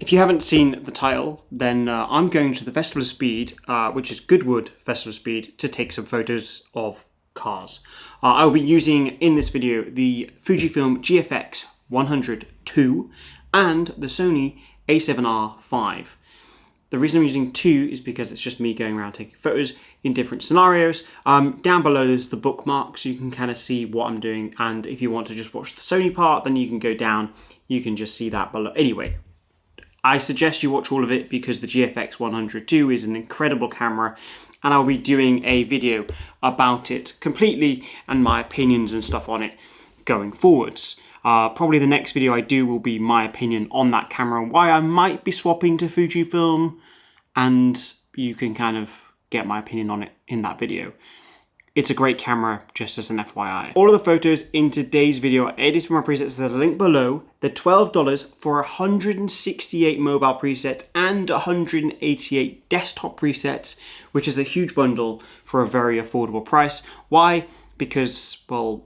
If you haven't seen the title, then I'm going to the Festival of Speed, which is Goodwood Festival of Speed, to take some photos of cars. I'll be using in this video the Fujifilm GFX 100-2 and the Sony A7RV. The reason I'm using 2 is because it's just me going around taking photos in different scenarios. Down below there's the bookmark, so you can kind of see what I'm doing, and if you want to just watch the Sony part, then you can go down, you can just see that below. Anyway, I suggest you watch all of it because the GFX 100-2 is an incredible camera, and I'll be doing a video about it completely and my opinions and stuff on it going forwards. Probably the next video I do will be my opinion on that camera and why I might be swapping to Fujifilm, and you can kind of get my opinion on it in that video. It's a great camera, just as an FYI. All of the photos in today's video are edited from my presets that are linked below. They're $12 for 168 mobile presets and 188 desktop presets, which is a huge bundle for a very affordable price. Why? Because, well,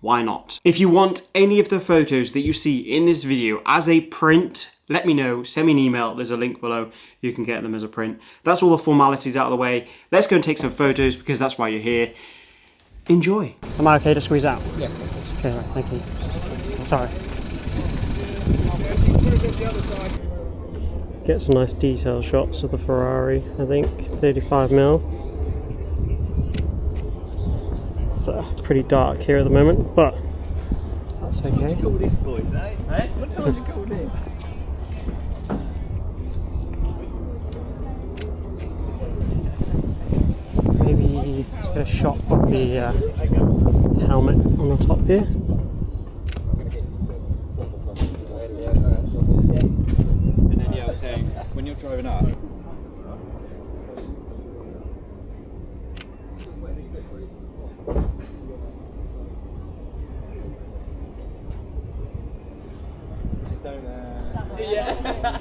why not? If you want any of the photos that you see in this video as a print, let me know, send me an email, there's a link below, you can get them as a print. That's all the formalities out of the way. Let's go and take some photos because that's why you're here. Enjoy. Am I okay to squeeze out? Yeah. Okay, right, thank you. Sorry. Get some nice detail shots of the Ferrari, I think, 35mm. It's pretty dark here at the moment, but that's okay. What do you call this, boys, eh? Eh? What time do you call this? Maybe just get a shot of the helmet on the top here. And then yeah, I was saying, when you're driving up,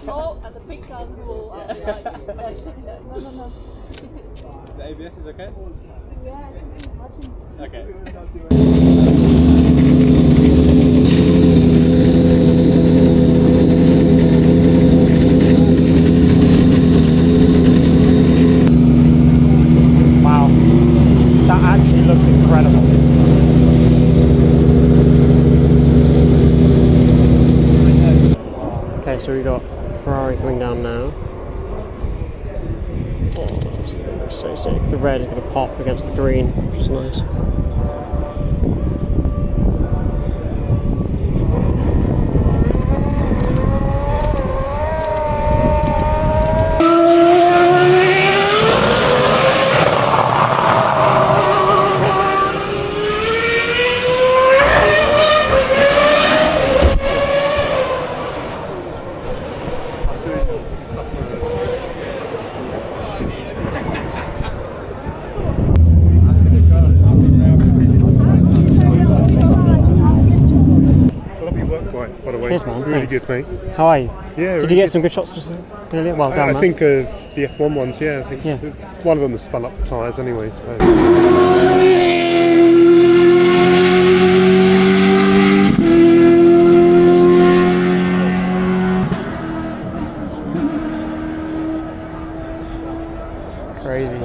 Oh, and the big cars will No. The ABS is okay? Yeah, I can imagine. Okay. Wow, that actually looks incredible. Okay, so we got Ferrari coming down now. Oh, this looks so sick. The red is going to pop against the green, which is nice. By the way, Cheers, man. really Thanks. good, mate. How are you? Yeah. Did you get some good shots just earlier? Well done, I man. think the F1 ones, yeah. I think Yeah. one of them has spun up the tyres anyway. So. Crazy.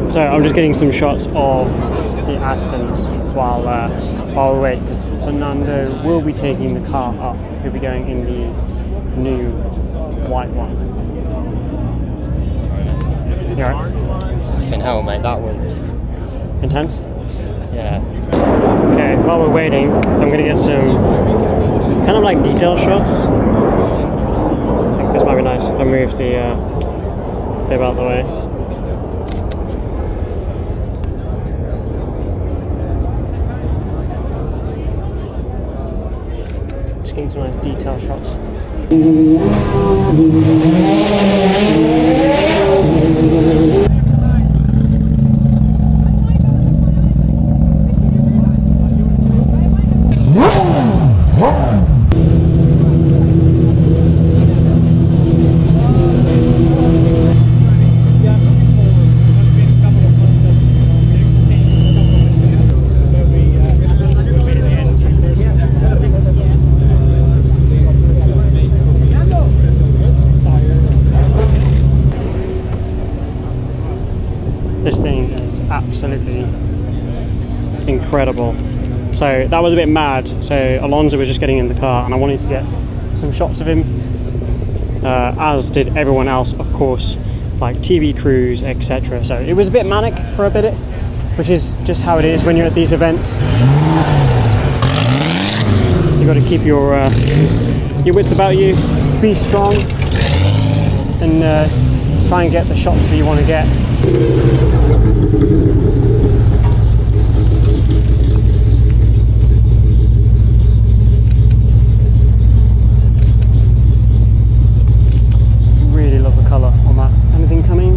So I'm just getting some shots of the Astons while we wait, because Fernando will be taking the car up. He'll be going in the new white one. You alright? Fucking hell, mate, that one. Intense? Yeah. Okay, while we're waiting, I'm gonna get some kind of like detail shots. I think this might be nice if I move the bib out of the way. Just getting some nice detail shots. This thing is absolutely incredible. So that was a bit mad. So Alonso was just getting in the car and I wanted to get some shots of him, as did everyone else, of course, like TV crews, etc. So it was a bit manic for a bit, which is just how it is when you're at these events. You got to keep your wits about you, be strong, and try and get the shots that you want to get. Really love the colour on that. Anything coming?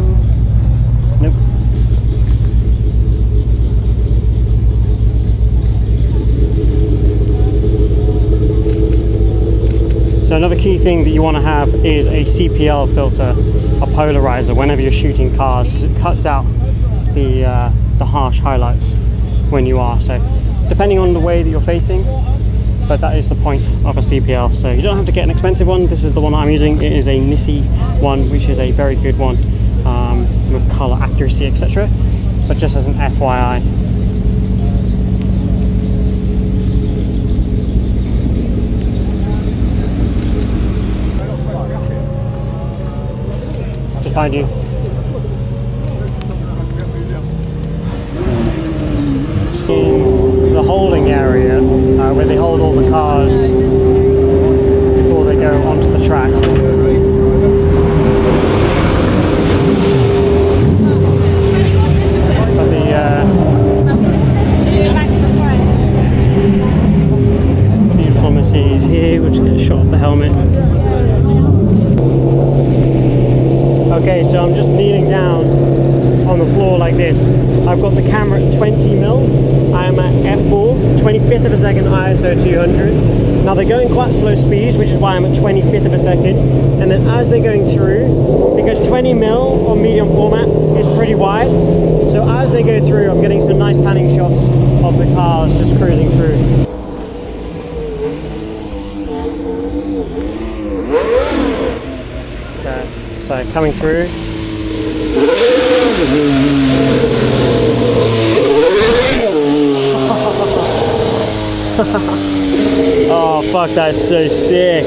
Nope. So another key thing that you want to have is a CPL filter, a polarizer, whenever you're shooting cars, because it cuts out the harsh highlights when you are. So depending on the way that you're facing, but that is the point of a CPL. So you don't have to get an expensive one. This is the one I'm using. It is a Nissi one, which is a very good one with color accuracy, etc. But just as an FYI. Just behind you. In the holding area, where they hold all the cars before they go onto the track. But the beautiful Mercedes here, we'll just get a shot of the helmet. Okay, so I'm just kneeling down on the floor like this. I've got the camera at 20mm. I am at f4, 25th of a second ISO 200. Now they're going quite slow speeds, which is why I'm at 25th of a second. And then as they're going through, because 20mm on medium format is pretty wide, so as they go through, I'm getting some nice panning shots of the cars just cruising through. Okay, so coming through. Oh fuck, that's so sick.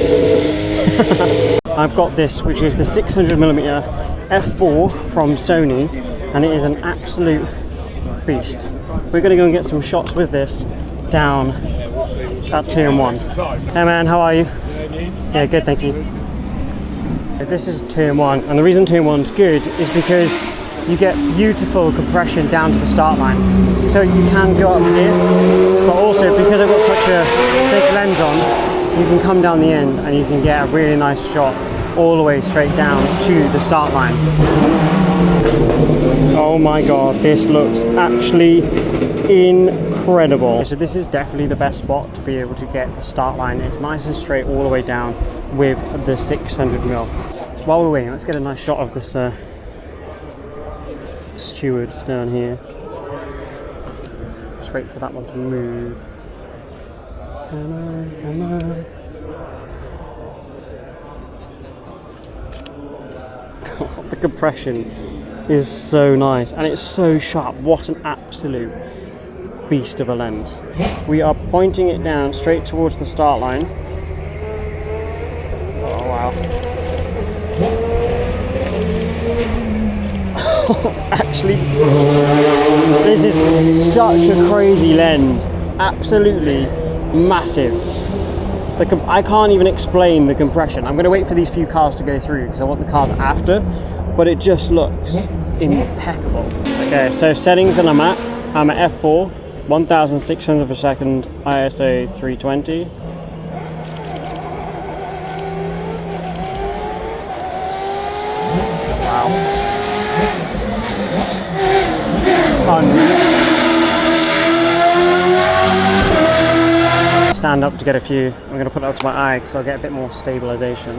I've got this, which is the 600mm f4 from Sony, and it is an absolute beast. We're going to go and get some shots with this down at turn 1. Hey man, how are you? Yeah, good, thank you. This is turn 1, and the reason turn 1's good is because you get beautiful compression down to the start line. So you can go up here, but also because I've got such a thick lens on, you can come down the end and you can get a really nice shot all the way straight down to the start line. Oh my god, this looks actually incredible. So this is definitely the best spot to be able to get the start line. It's nice and straight all the way down with the 600mm. So while we're waiting, let's get a nice shot of this steward down here. Just wait for that one to move. Come on, come on. God, the compression is so nice and it's so sharp. What an absolute beast of a lens. We are pointing it down straight towards the start line. Oh wow. It's actually, this is such a crazy lens. Absolutely massive. I can't even explain the compression. I'm going to wait for these few cars to go through because I want the cars after, but it just looks impeccable. Okay, so settings that I'm at f4, 1600 per second, ISO 320. Wow. Stand up to get a few. I'm going to put it up to my eye because I'll get a bit more stabilization.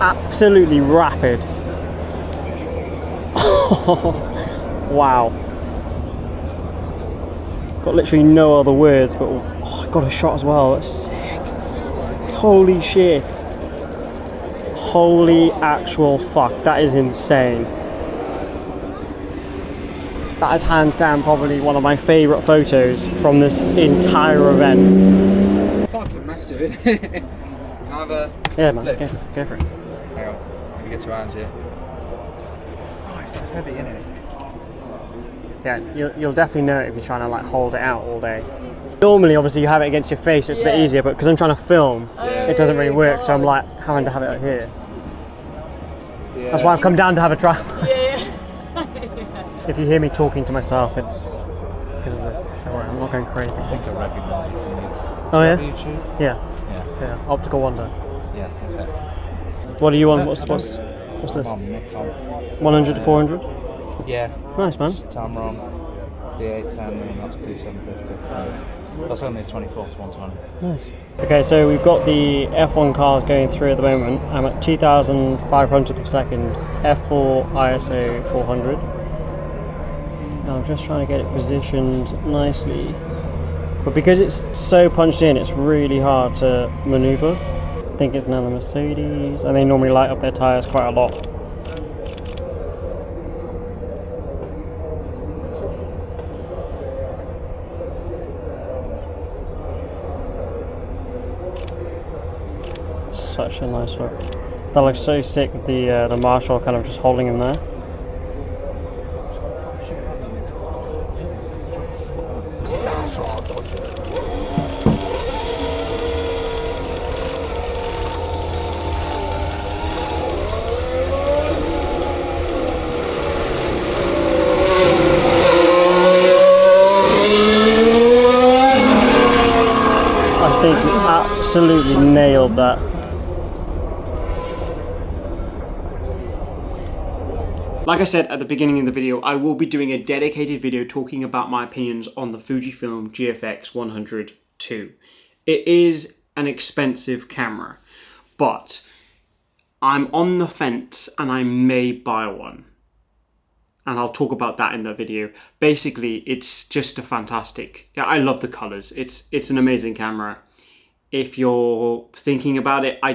Absolutely rapid. Wow. Got literally no other words, but oh, I got a shot as well. That's sick. Holy shit. Holy actual fuck. That is insane. That is hands down probably one of my favourite photos from this entire event. Fucking massive, isn't it? Can I have a Yeah, man. lift? Go for it. Hang on, let me get two hands here. Christ, that's heavy, isn't it? Yeah, you'll definitely know it if you're trying to like hold it out all day. Normally, obviously, you have it against your face, so it's a bit easier, but because I'm trying to film, it doesn't really work, so I'm like having to have it out here. Yeah. That's why I've come down to have a try. Yeah. If you hear me talking to myself, it's because of this. Don't worry, I'm not going crazy. I think I recognise you from YouTube. Oh yeah? YouTube? Yeah. Opticalwander. Yeah, that's it. What do you want? What's this? I'm Nikon. 100 to 400? Yeah. Nice, man. Tamron, D810, and that's D750. That's only a 24 to 120. Nice. Okay, so we've got the F1 cars going through at the moment. I'm at 2,500 per second, F4 ISO 400. And I'm just trying to get it positioned nicely. But because it's so punched in, it's really hard to maneuver. I think it's another Mercedes, and they normally light up their tyres quite a lot. Such a nice look. That looks so sick with the Marshall kind of just holding him there. I think we absolutely nailed that. Like I said at the beginning of the video, I will be doing a dedicated video talking about my opinions on the Fujifilm GFX 100 II. It is an expensive camera, but I'm on the fence and I may buy one. And I'll talk about that in the video. Basically, it's just a fantastic, I love the colors. It's an amazing camera. If you're thinking about it, I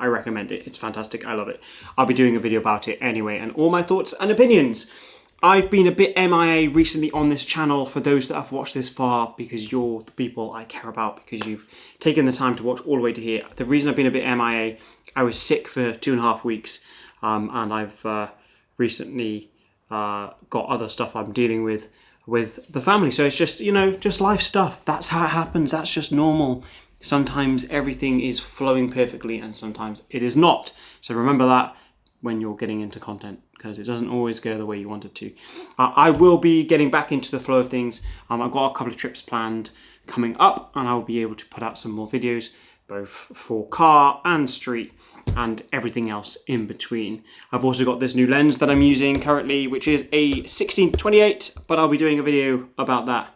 recommend it. It's fantastic. I love it. I'll be doing a video about it anyway, and all my thoughts and opinions. I've been a bit MIA recently on this channel for those that have watched this far, because you're the people I care about, because you've taken the time to watch all the way to here. The reason I've been a bit MIA, I was sick for 2.5 weeks, and I've recently got other stuff I'm dealing with the family. So it's just, just life stuff. That's how it happens. That's just normal. Sometimes everything is flowing perfectly and sometimes it is not. So remember that when you're getting into content, because it doesn't always go the way you want it to. I will be getting back into the flow of things. I've got a couple of trips planned coming up, and I'll be able to put out some more videos, both for car and street. and everything else in between. I've also got this new lens that I'm using currently, which is a 16-28, but I'll be doing a video about that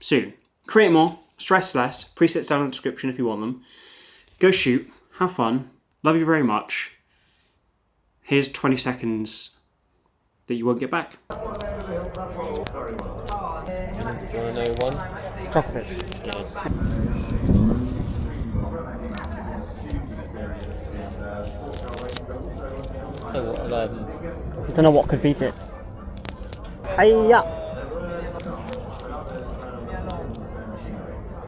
soon. Create more, stress less, presets down in the description if you want them. Go shoot, have fun, love you very much. Here's 20 seconds that you won't get back. Chocolate. I don't know what could beat it. Hiya!